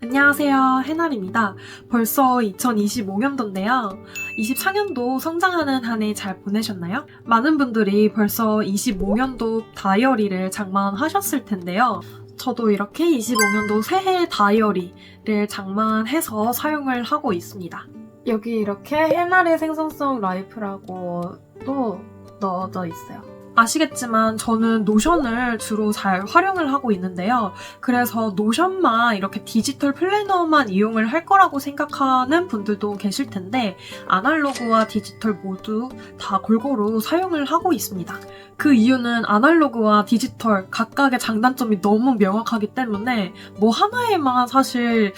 안녕하세요. 해날입니다. 벌써 2025년도인데요. 24년도 성장하는 한 해 잘 보내셨나요? 많은 분들이 벌써 25년도 다이어리를 장만하셨을 텐데요. 저도 이렇게 25년도 새해 다이어리를 장만해서 사용을 하고 있습니다. 여기 이렇게 해날의 생산성 라이프라고 또 넣어져 있어요. 아시겠지만 저는 노션을 주로 잘 활용을 하고 있는데요. 그래서 노션만 이렇게 디지털 플래너만 이용을 할 거라고 생각하는 분들도 계실 텐데 아날로그와 디지털 모두 다 골고루 사용을 하고 있습니다. 그 이유는 아날로그와 디지털 각각의 장단점이 너무 명확하기 때문에 뭐 하나에만 사실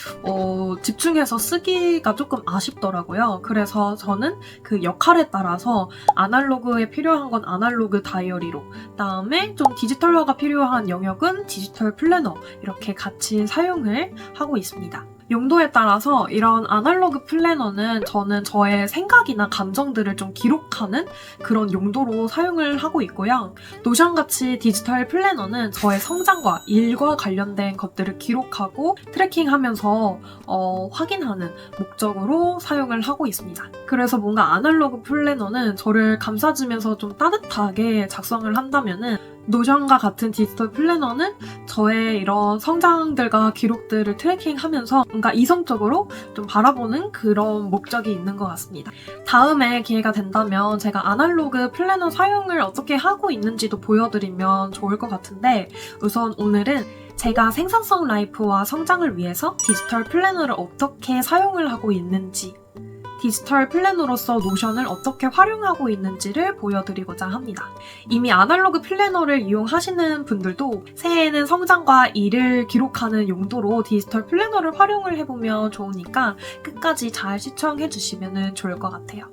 집중해서 쓰기가 조금 아쉽더라고요. 그래서 저는 그 역할에 따라서 아날로그에 필요한 건 아날로그 다이어리로, 그다음에 좀 디지털화가 필요한 영역은 디지털 플래너 이렇게 같이 사용을 하고 있습니다. 용도에 따라서 이런 아날로그 플래너는 저는 저의 생각이나 감정들을 좀 기록하는 그런 용도로 사용을 하고 있고요. 노션같이 디지털 플래너는 저의 성장과 일과 관련된 것들을 기록하고 트래킹하면서 확인하는 목적으로 사용을 하고 있습니다. 그래서 뭔가 아날로그 플래너는 저를 감싸주면서 좀 따뜻하게 작성을 한다면은 노션과 같은 디지털 플래너는 저의 이런 성장들과 기록들을 트래킹하면서 뭔가 이성적으로 좀 바라보는 그런 목적이 있는 것 같습니다. 다음에 기회가 된다면 제가 아날로그 플래너 사용을 어떻게 하고 있는지도 보여드리면 좋을 것 같은데 우선 오늘은 제가 생산성 라이프와 성장을 위해서 디지털 플래너를 어떻게 사용을 하고 있는지, 디지털 플래너로서 노션을 어떻게 활용하고 있는지를 보여드리고자 합니다. 이미 아날로그 플래너를 이용하시는 분들도 새해에는 성장과 일을 기록하는 용도로 디지털 플래너를 활용을 해보면 좋으니까 끝까지 잘 시청해주시면 좋을 것 같아요.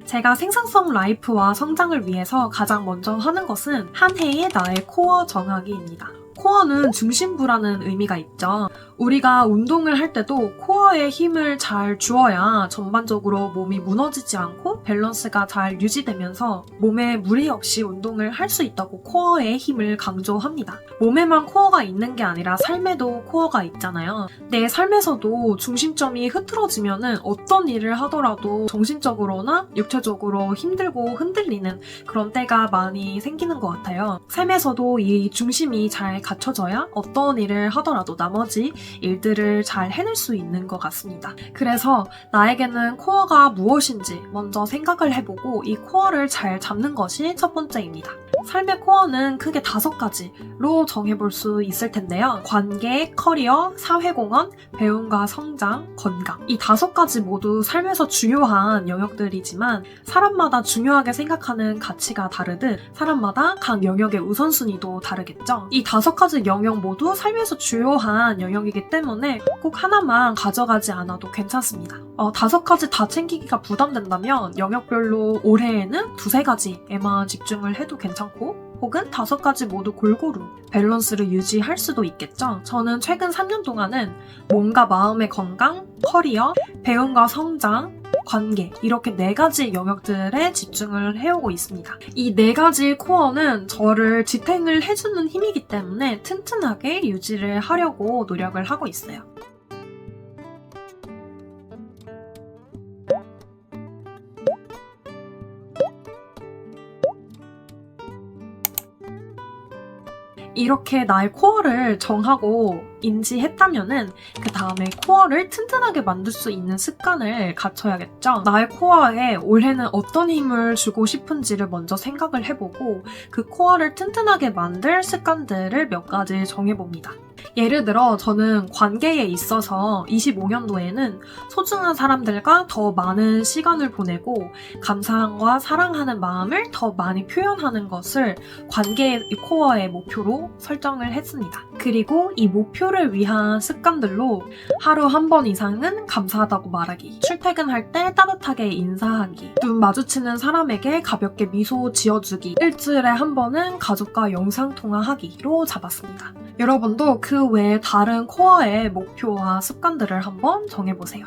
제가 생산성 라이프와 성장을 위해서 가장 먼저 하는 것은 한 해의 나의 코어 정하기입니다. 코어는 중심부라는 의미가 있죠. 우리가 운동을 할 때도 코어에 힘을 잘 주어야 전반적으로 몸이 무너지지 않고 밸런스가 잘 유지되면서 몸에 무리 없이 운동을 할 수 있다고 코어의 힘을 강조합니다. 몸에만 코어가 있는 게 아니라 삶에도 코어가 있잖아요. 내 삶에서도 중심점이 흐트러지면은 어떤 일을 하더라도 정신적으로나 육체적으로 힘들고 흔들리는 그런 때가 많이 생기는 것 같아요. 삶에서도 이 중심이 잘 갖춰져야 어떤 일을 하더라도 나머지 일들을 잘 해낼 수 있는 것 같습니다. 그래서 나에게는 코어가 무엇인지 먼저 생각을 해보고 이 코어를 잘 잡는 것이 첫 번째입니다. 삶의 코어는 크게 5가지로 정해볼 수 있을 텐데요. 관계, 커리어, 사회공헌, 배움과 성장, 건강. 이 5가지 모두 삶에서 중요한 영역들이지만 사람마다 중요하게 생각하는 가치가 다르듯 사람마다 각 영역의 우선순위도 다르겠죠. 이 5가지 영역 모두 삶에서 중요한 영역이기 때문에 꼭 하나만 가져가지 않아도 괜찮습니다. 5가지 다 챙기기가 부담된다면 영역별로 올해에는 2~3가지에만 집중을 해도 괜찮고 혹은 5가지 모두 골고루 밸런스를 유지할 수도 있겠죠. 저는 최근 3년 동안은 몸과 마음의 건강, 커리어, 배움과 성장, 관계 이렇게 4가지 영역들에 집중을 해오고 있습니다. 이 4가지 코어는 저를 지탱을 해주는 힘이기 때문에 튼튼하게 유지를 하려고 노력을 하고 있어요. 이렇게 나의 코어를 정하고 인지했다면은 그 다음에 코어를 튼튼하게 만들 수 있는 습관을 갖춰야겠죠. 나의 코어에 올해는 어떤 힘을 주고 싶은지를 먼저 생각을 해보고 그 코어를 튼튼하게 만들 습관들을 몇 가지 정해봅니다. 예를 들어 저는 관계에 있어서 25년도에는 소중한 사람들과 더 많은 시간을 보내고 감사함과 사랑하는 마음을 더 많이 표현하는 것을 관계의 코어의 목표로 설정을 했습니다. 그리고 이 목표를 위한 습관들로 하루 한 번 이상은 감사하다고 말하기, 출퇴근할 때 따뜻하게 인사하기, 눈 마주치는 사람에게 가볍게 미소 지어주기, 일주일에 한 번은 가족과 영상통화하기로 잡았습니다. 여러분도 그 외에 다른 코어의 목표와 습관들을 한번 정해보세요.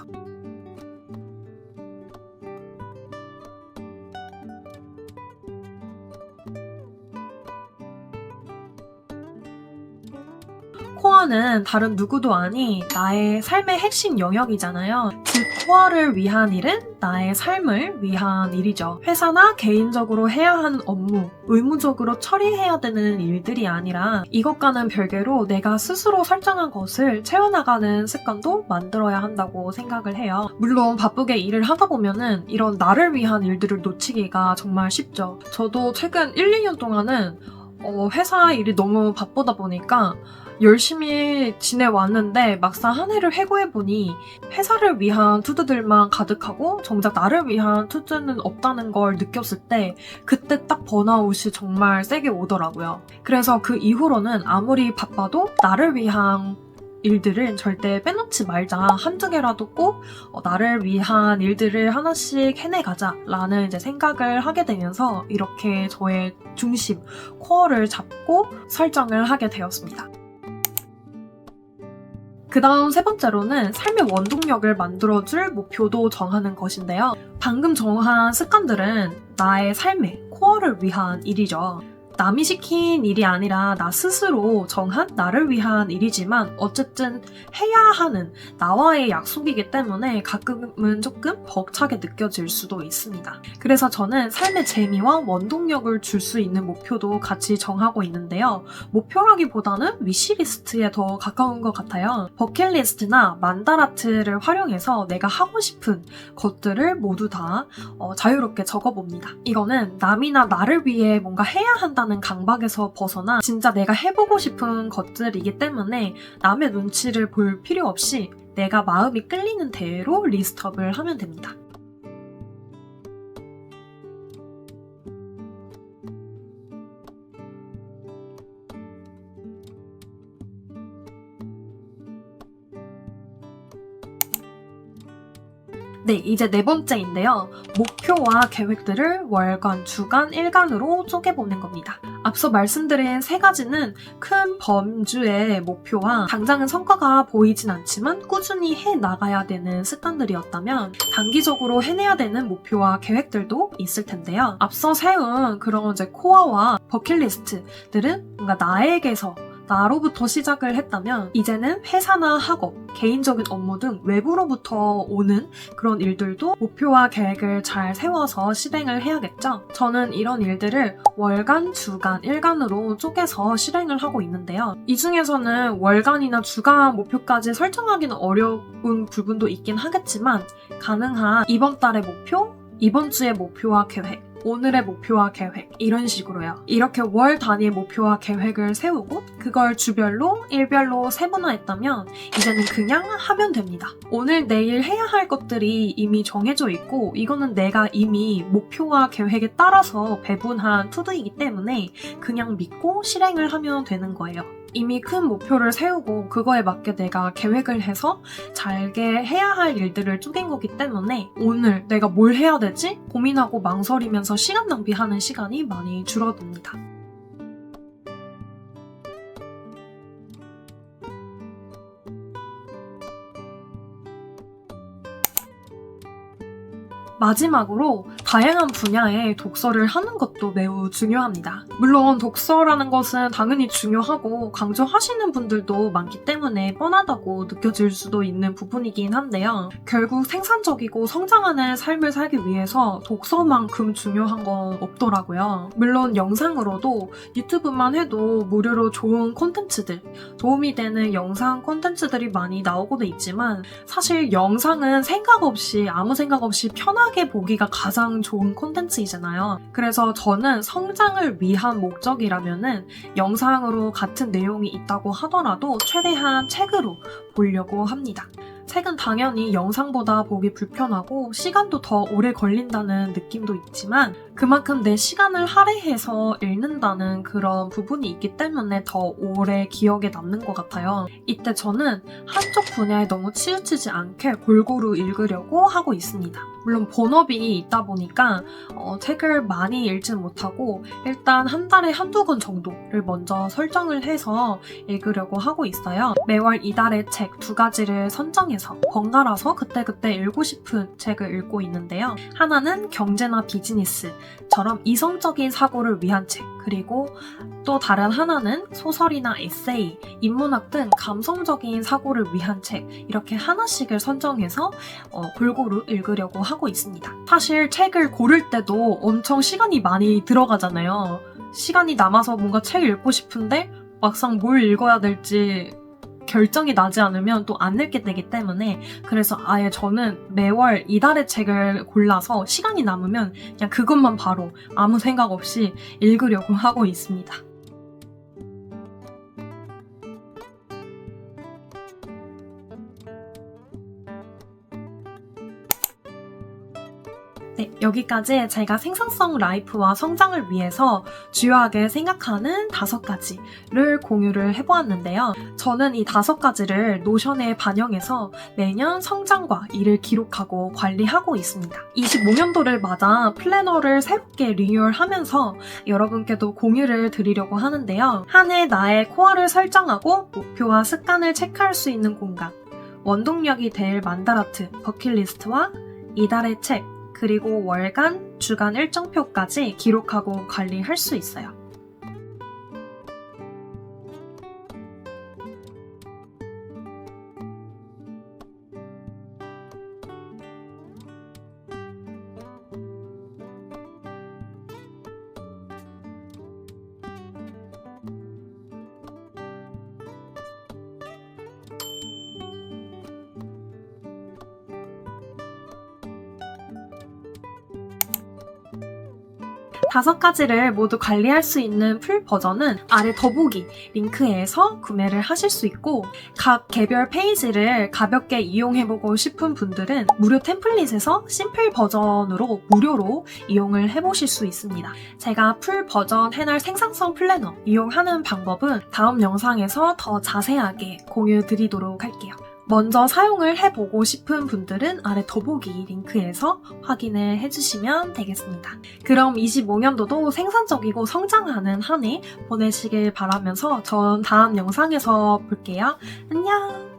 코어는 다른 누구도 아닌 나의 삶의 핵심 영역이잖아요. 즉 코어를 위한 일은 나의 삶을 위한 일이죠. 회사나 개인적으로 해야 하는 업무, 의무적으로 처리해야 되는 일들이 아니라 이것과는 별개로 내가 스스로 설정한 것을 채워나가는 습관도 만들어야 한다고 생각을 해요. 물론 바쁘게 일을 하다 보면은 이런 나를 위한 일들을 놓치기가 정말 쉽죠. 저도 최근 1, 2년 동안은 회사 일이 너무 바쁘다 보니까 열심히 지내왔는데 막상 한 해를 회고해보니 회사를 위한 투두들만 가득하고 정작 나를 위한 투두는 없다는 걸 느꼈을 때 그때 딱 번아웃이 정말 세게 오더라고요. 그래서 그 이후로는 아무리 바빠도 나를 위한 일들은 절대 빼놓지 말자. 한두 개라도 꼭 나를 위한 일들을 하나씩 해내가자 라는 이제 생각을 하게 되면서 이렇게 저의 중심, 코어를 잡고 설정을 하게 되었습니다. 그 다음 세 번째로는 삶의 원동력을 만들어줄 목표도 정하는 것인데요. 방금 정한 습관들은 나의 삶의 코어를 위한 일이죠. 남이 시킨 일이 아니라 나 스스로 정한 나를 위한 일이지만 어쨌든 해야 하는 나와의 약속이기 때문에 가끔은 조금 벅차게 느껴질 수도 있습니다. 그래서 저는 삶의 재미와 원동력을 줄 수 있는 목표도 같이 정하고 있는데요. 목표라기보다는 위시리스트에 더 가까운 것 같아요. 버킷리스트나 만다라트를 활용해서 내가 하고 싶은 것들을 모두 다 자유롭게 적어봅니다. 이거는 남이나 나를 위해 뭔가 해야 한다는 강박에서 벗어나 진짜 내가 해보고 싶은 것들이기 때문에 남의 눈치를 볼 필요 없이 내가 마음이 끌리는 대로 리스트업을 하면 됩니다. 네, 이제 네 번째인데요. 목표와 계획들을 월간, 주간, 일간으로 쪼개보는 겁니다. 앞서 말씀드린 세 가지는 큰 범주의 목표와 당장은 성과가 보이진 않지만 꾸준히 해나가야 되는 습관들이었다면 단기적으로 해내야 되는 목표와 계획들도 있을 텐데요. 앞서 세운 그런 이제 코어와 버킷리스트들은 뭔가 나로부터 시작을 했다면 이제는 회사나 학업, 개인적인 업무 등 외부로부터 오는 그런 일들도 목표와 계획을 잘 세워서 실행을 해야겠죠. 저는 이런 일들을 월간, 주간, 일간으로 쪼개서 실행을 하고 있는데요. 이 중에서는 월간이나 주간 목표까지 설정하기는 어려운 부분도 있긴 하겠지만 가능한 이번 달의 목표, 이번 주의 목표와 계획, 오늘의 목표와 계획 이런 식으로요. 이렇게 월 단위의 목표와 계획을 세우고 그걸 주별로, 일별로 세분화했다면 이제는 그냥 하면 됩니다. 오늘, 내일 해야 할 것들이 이미 정해져 있고 이거는 내가 이미 목표와 계획에 따라서 배분한 투두이기 때문에 그냥 믿고 실행을 하면 되는 거예요. 이미 큰 목표를 세우고 그거에 맞게 내가 계획을 해서 잘게 해야 할 일들을 쪼갠 거기 때문에 오늘 내가 뭘 해야 되지? 고민하고 망설이면서 시간 낭비하는 시간이 많이 줄어듭니다. 마지막으로 다양한 분야의 독서를 하는 것도 매우 중요합니다. 물론 독서라는 것은 당연히 중요하고 강조하시는 분들도 많기 때문에 뻔하다고 느껴질 수도 있는 부분이긴 한데요. 결국 생산적이고 성장하는 삶을 살기 위해서 독서만큼 중요한 건 없더라고요. 물론 영상으로도 유튜브만 해도 무료로 좋은 콘텐츠들, 도움이 되는 영상 콘텐츠들이 많이 나오고도 있지만 사실 영상은 아무 생각 없이 편하게 보기가 가장 좋은 콘텐츠이잖아요. 그래서 저는 성장을 위한 목적이라면은 영상으로 같은 내용이 있다고 하더라도 최대한 책으로 보려고 합니다. 책은 당연히 영상보다 보기 불편하고 시간도 더 오래 걸린다는 느낌도 있지만 그만큼 내 시간을 할애해서 읽는다는 그런 부분이 있기 때문에 더 오래 기억에 남는 것 같아요. 이때 저는 한쪽 분야에 너무 치우치지 않게 골고루 읽으려고 하고 있습니다. 물론 본업이 있다 보니까 책을 많이 읽지는 못하고 일단 한 달에 한두 권 정도를 먼저 설정을 해서 읽으려고 하고 있어요. 매월 이달의 책 2가지를 선정해서 번갈아서 그때그때 읽고 싶은 책을 읽고 있는데요. 하나는 경제나 비즈니스, 처럼 이성적인 사고를 위한 책, 그리고 또 다른 하나는 소설이나 에세이, 인문학 등 감성적인 사고를 위한 책, 이렇게 하나씩을 선정해서 골고루 읽으려고 하고 있습니다. 사실 책을 고를 때도 엄청 시간이 많이 들어가잖아요. 시간이 남아서 뭔가 책 읽고 싶은데 막상 뭘 읽어야 될지 결정이 나지 않으면 또 안 읽게 되기 때문에, 그래서 아예 저는 매월 이달의 책을 골라서 시간이 남으면 그냥 그것만 바로 아무 생각 없이 읽으려고 하고 있습니다. 네, 여기까지 제가 생산성 라이프와 성장을 위해서 주요하게 생각하는 5가지를 공유를 해보았는데요. 저는 이 5가지를 노션에 반영해서 매년 성장과 일을 기록하고 관리하고 있습니다. 25년도를 맞아 플래너를 새롭게 리뉴얼하면서 여러분께도 공유를 드리려고 하는데요. 한 해 나의 코어를 설정하고 목표와 습관을 체크할 수 있는 공간, 원동력이 될 만다라트, 버킷리스트와 이달의 책, 그리고 월간, 주간 일정표까지 기록하고 관리할 수 있어요. 다섯 가지를 모두 관리할 수 있는 풀 버전은 아래 더보기 링크에서 구매를 하실 수 있고, 각 개별 페이지를 가볍게 이용해보고 싶은 분들은 무료 템플릿에서 심플 버전으로 무료로 이용을 해보실 수 있습니다. 제가 풀 버전 해날 생산성 플래너 이용하는 방법은 다음 영상에서 더 자세하게 공유 드리도록 할게요. 먼저 사용을 해보고 싶은 분들은 아래 더보기 링크에서 확인을 해주시면 되겠습니다. 그럼 25년도도 생산적이고 성장하는 한 해 보내시길 바라면서 전 다음 영상에서 볼게요. 안녕!